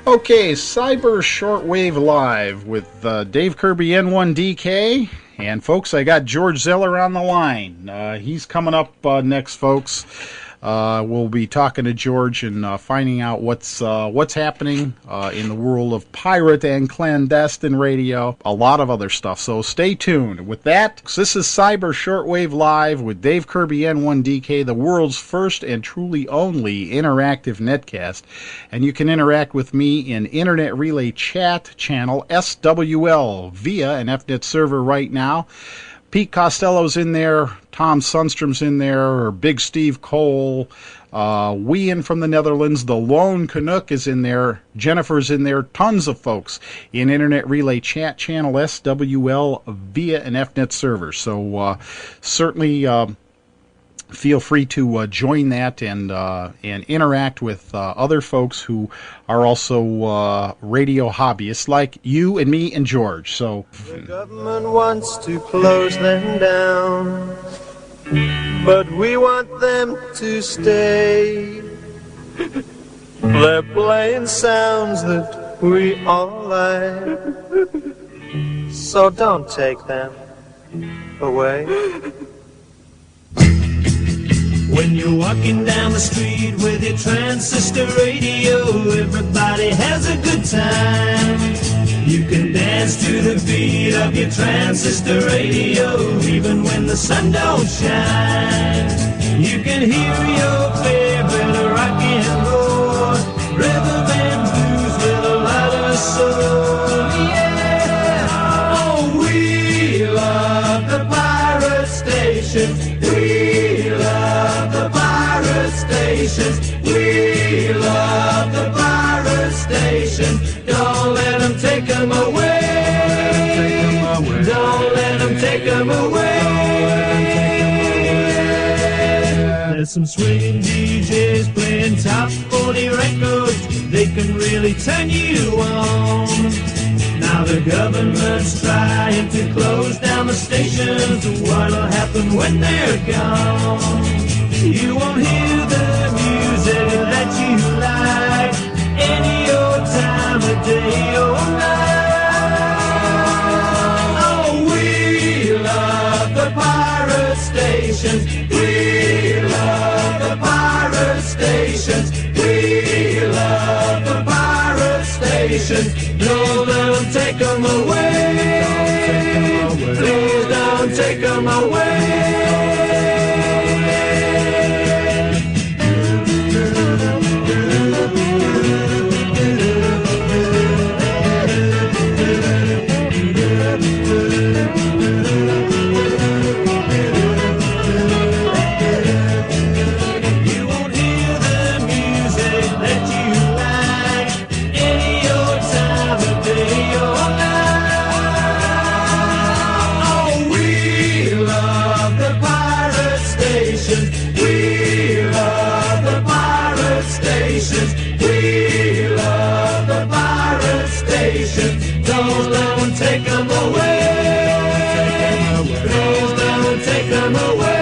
Okay, Cyber Shortwave Live with Dave Kirby N1DK. And folks, I got George Zeller on the line. He's coming up next, folks. We'll be talking to George and finding out what's happening in the world of pirate and clandestine radio, a lot of other stuff. So stay tuned. With that, this is Cyber Shortwave Live with Dave Kirby N1DK, the world's first and truly only interactive netcast. And you can interact with me in Internet Relay Chat channel SWL via an FNet server right now. Pete Costello's in there, Tom Sundstrom's in there, Big Steve Cole, Wien from the Netherlands, the Lone Canuck is in there, Jennifer's in there, tons of folks in Internet Relay Chat channel SWL via an FNet server. So certainly feel free to join that and interact with other folks who are also radio hobbyists like you and me and George. So the government wants to close them down, but we want them to stay. They're playing sounds that we all like, so don't take them away. When you're walking down the street with your transistor radio, everybody has a good time. You can dance to the beat of your transistor radio, even when the sun don't shine. You can hear your favorite rock and roll, rhythm and blues with a lot of soul. Yeah, oh, we love the pirate station. We love the pirate stations. We love the pirate station. Don't let them take them away. Don't let them take them away. There's some swinging DJs playing top 40 records. They can really turn you on. Now the government's trying to close down the stations. What'll happen when they're gone? You won't hear the music that you like any old time of day or night. Oh, we love the pirate stations. We love the pirate stations. We love the pirate stations. Don't let them take them away. Please don't take them away. Don't let them take them away. Please don't take them away.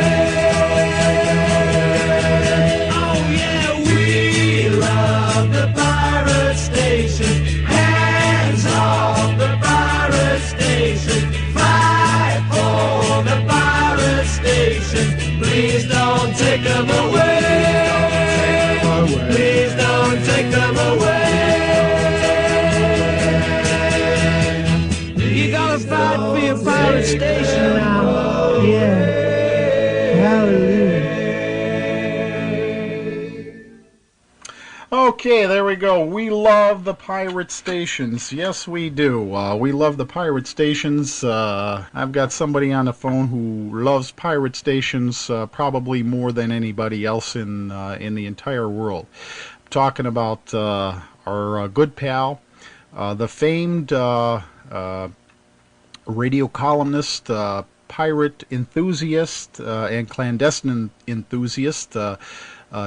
Oh yeah, we love the pirate station. Hands off the pirate station. Fight for the pirate station. Please don't take them away. Please don't take them away. Fight for your pirate station now. Yeah. Hallelujah. okay, there we go. We love the pirate stations. Yes, we do. We love the pirate stations. I've got somebody on the phone who loves pirate stations probably more than anybody else in the entire world. I'm talking about our good pal, the famed radio columnist, pirate enthusiast, and clandestine enthusiast,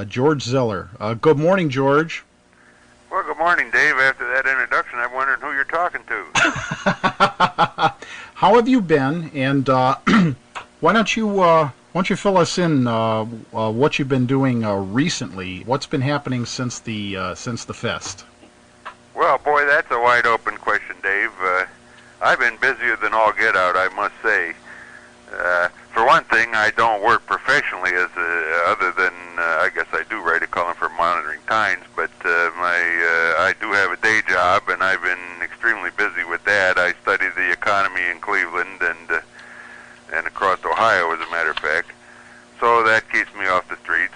George Zeller. Good morning, George. Well, good morning, Dave. After that introduction, I'm wondering who you're talking to. How have you been? And why don't you fill us in what you've been doing recently? What's been happening since the fest? Well, boy, that's a wide open question, Dave. I've been busier than all get out, I must say. For one thing, I don't work professionally other than I guess I do write a column for Monitoring Times, but I do have a day job, and I've been extremely busy with that. I study the economy in Cleveland and across Ohio, as a matter of fact. So that keeps me off the streets.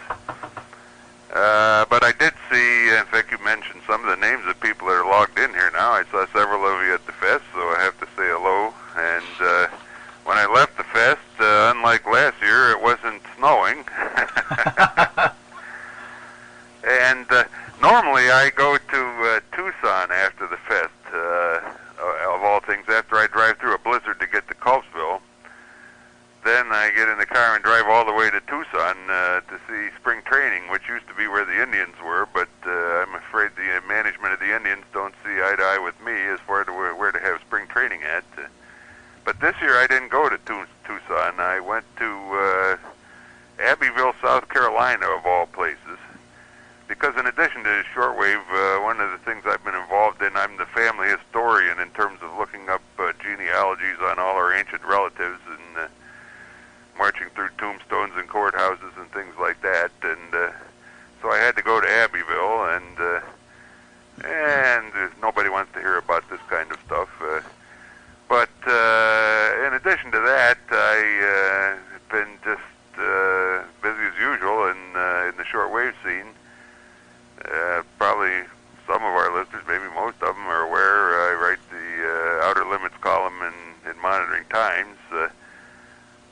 But I did see, in fact, you mentioned some of the names of people that are logged in here now. I saw several of you at the fest, so I have to say hello. And when I left the fest, unlike last year, it wasn't snowing. And normally I go to Tucson after the fest, of all things, after I drive through a blizzard to get to Culpsville. Then I get in the car and drive all the way to Tucson to see spring training, which used to be where the Indians were, but I'm afraid the management of the Indians don't see eye to eye with me as far as where to have spring training at. But this year I didn't go to Tucson. I went to Abbeville, South Carolina, of all places, because in addition to shortwave, one of the things I've been involved in, I'm the family historian in terms of looking up genealogies on all our ancient relatives and marching through tombstones and courthouses and things like that. And so I had to go to Abbeville, and nobody wants to hear about this kind of stuff. But in addition to that, I've been just busy as usual in the shortwave scene. Probably some of our listeners, maybe most of them, are aware I write the Outer Limits column in Monitoring Times.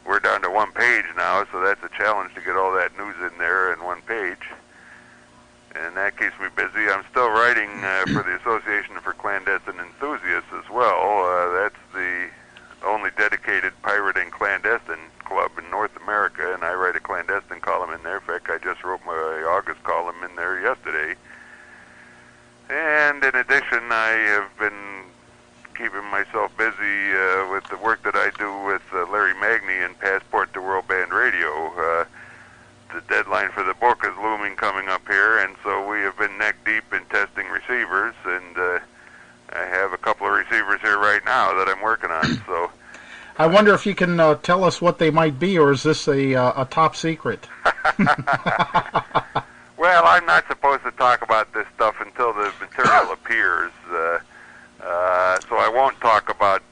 We're down to one page now, so that's a challenge to get all that news in there in one page. And that keeps me busy. I'm still writing for the Association for Clandestine Enthusiasts as well. That's the only dedicated pirate and clandestine club in North America, and I write a clandestine column in there. In fact, I just wrote my August column in there yesterday. And in addition, I have been keeping myself busy with the work that I do with Larry Magny and Passport to World Band Radio. The deadline for the book is looming coming up here, and so we have been neck deep in testing receivers, and I have a couple of receivers here right now that I'm working on. So I wonder if you can tell us what they might be, or is this a top secret? Well, I'm not supposed to talk about this stuff until the material appears, so I won't talk about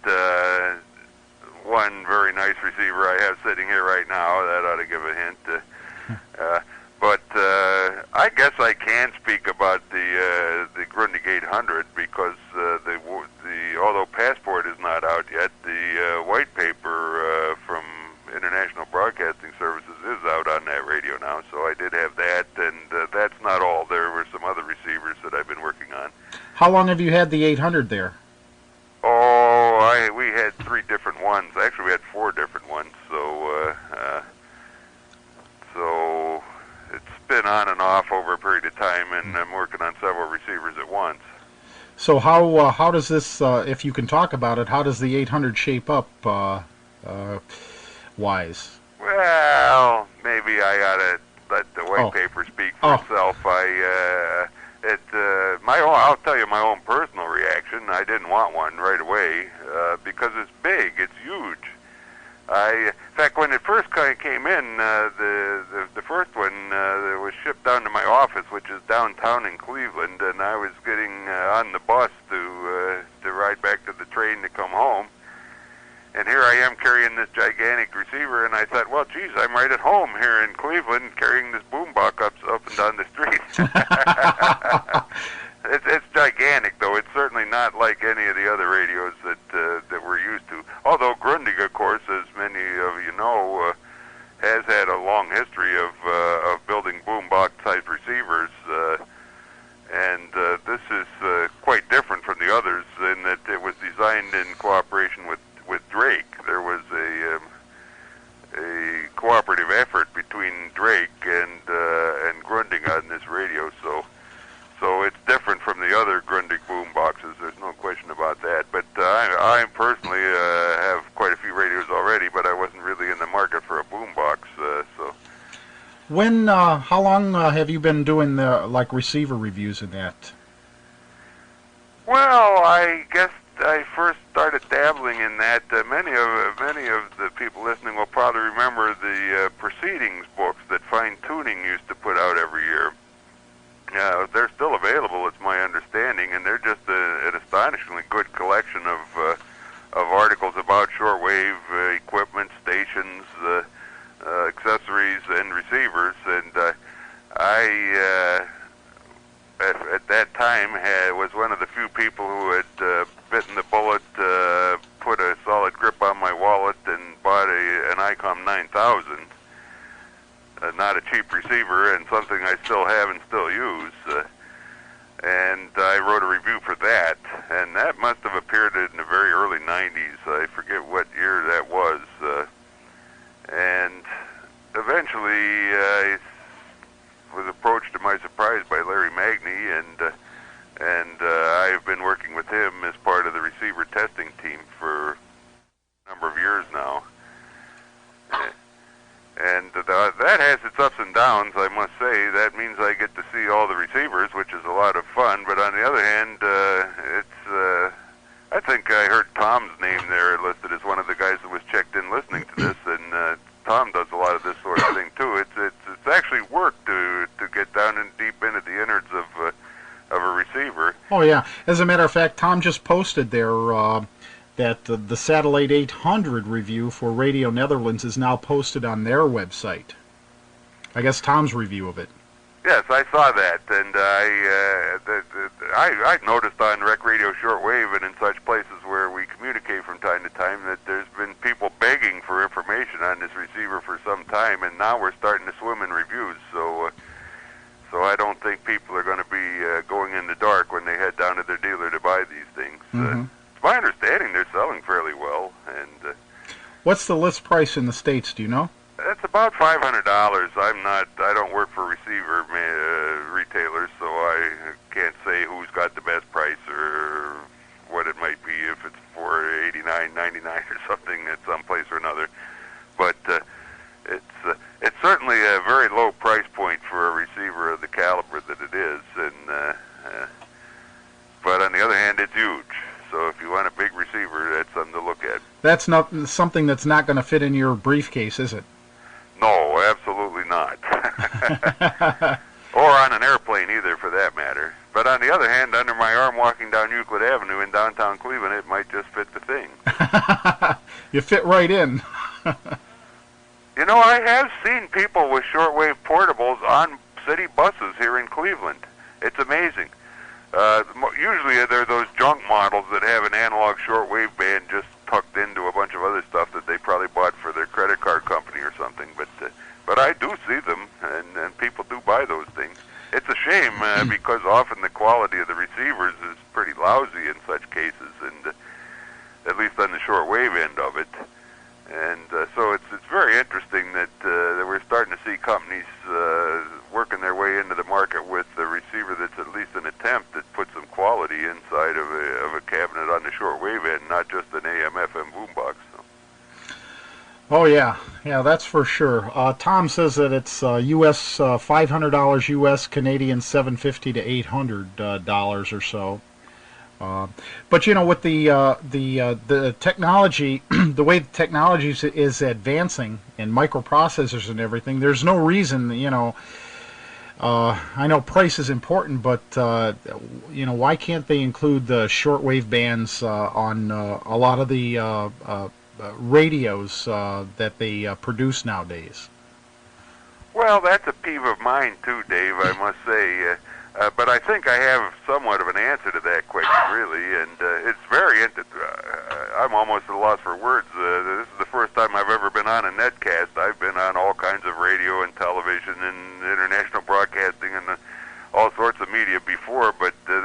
one very nice receiver I have sitting here right now. That ought to give a hint. But I guess I can speak about the Grundig 800 because although Passport is not out yet, the white paper from International Broadcasting Services is out on that radio now. So I did have that, and that's not all. There were some other receivers that I've been working on. How long have you had the 800 there? Oh, we had 3 different ones. Actually, we had 4 different ones. So it's been on and off over a period of time, and I'm working on several receivers at once. So how does this, if you can talk about it, how does the 800 shape up wise? Well, maybe I ought to let the white paper speak for itself. I'll tell you my own personal reaction. I didn't want one right away because it's big, it's huge. In fact, when it first came in, the first one was shipped down to my office, which is downtown in Cleveland, and I was getting on the bus to ride back to the train to come home. And here I am carrying this gigantic receiver, and I thought, well, geez, I'm right at home here in Cleveland carrying this boombox up and down the street. It's gigantic, though. It's certainly not like any of the other radios that we're used to. Although Grundig, of course, as many of you know, has had a long history of building boombox-type receivers, and this is quite different from the others in that it was designed in cooperation with Drake. There was a cooperative effort between Drake and Grundig on this radio, so it's different from the other Grundig boom boxes. There's no question about that. But I personally have quite a few radios already, but I wasn't really in the market for a boom box. How long have you been doing the receiver reviews in that? Well, I guess I first started dabbling in that. Many of the people listening will probably remember the proceedings books that Fine Tuning used to put out every year. They're still available, it's my understanding, and they're just an astonishingly good collection of articles about shortwave equipment, stations, accessories, and receivers. And I, at that time, was one of the few people who had bitten the bullet, put a solid grip on my wallet, and bought an ICOM 9000. Not a cheap receiver, and something I still have and still use. And I wrote a review for that, and that must have appeared in the very early 90s. I forget what year that was. And eventually I was approached, to my surprise, by Larry Magny, and I've been working with him as part of the receiver testing team for a number of years now. And that has its ups and downs, I must say. That means I get to see all the receivers, which is a lot of fun. But on the other hand, I think I heard Tom's name there listed as one of the guys that was checked in listening to this, and Tom does a lot of this sort of thing too. It's actually work to get down and deep into the innards of a receiver. Oh yeah. As a matter of fact, Tom just posted there that the Satellite 800 review for Radio Netherlands is now posted on their website. I guess Tom's review of it. Yes, I saw that, and I noticed on Rec Radio Shortwave and in such places where we communicate from time to time that there's been people begging for information on this receiver for some time, and now we're starting to swim in reviews. So I don't think people are going to be going in the dark when they head down to their dealer to buy these things. Mm-hmm. It's my understanding they're selling fairly well, and what's the list price in the States? Do you know? It's about $500. I don't work for receiver retailers, so I can't say who's got the best price or what it might be, if it's for $89.99 or something at some place or another. But it's certainly a very low price point for a receiver of the caliber that it is, and but on the other hand, it's huge. So if you want a big receiver, that's something to look at. That's not something that's not going to fit in your briefcase, is it? No, absolutely not. Or on an airplane either, for that matter. But on the other hand, under my arm walking down Euclid Avenue in downtown Cleveland, it might just fit the thing. You fit right in. You know, I have seen people with shortwave portables on city buses here in Cleveland. It's amazing. Usually they're those junk models that have an analog shortwave band just tucked into a bunch of other stuff that they probably bought for their credit card company or something. But I do see them, and people do buy those things. It's a shame because often the quality of the receivers is pretty lousy in such cases, and at least on the shortwave end of it. And so it's very interesting that we're starting to see companies working their way into the market with a receiver that's at least an attempt that puts some quality inside of a cabinet on the shortwave end, not just an AM/FM boombox. So. Oh yeah, that's for sure. Tom says that it's U.S. $500 U.S., Canadian $750 to $800 or so. But you know, with the technology, the way the technology is advancing and microprocessors and everything, there's no reason, you know. I know price is important, but you know, why can't they include the shortwave bands on a lot of the radios that they produce nowadays? Well, that's a peeve of mine too, Dave, I must say. But I think I have somewhat of an answer to that question, really, and it's very I'm almost at a loss for words. This is the first time I've ever been on a netcast. I've been on all kinds of radio and television and international broadcasting and all sorts of media before, but this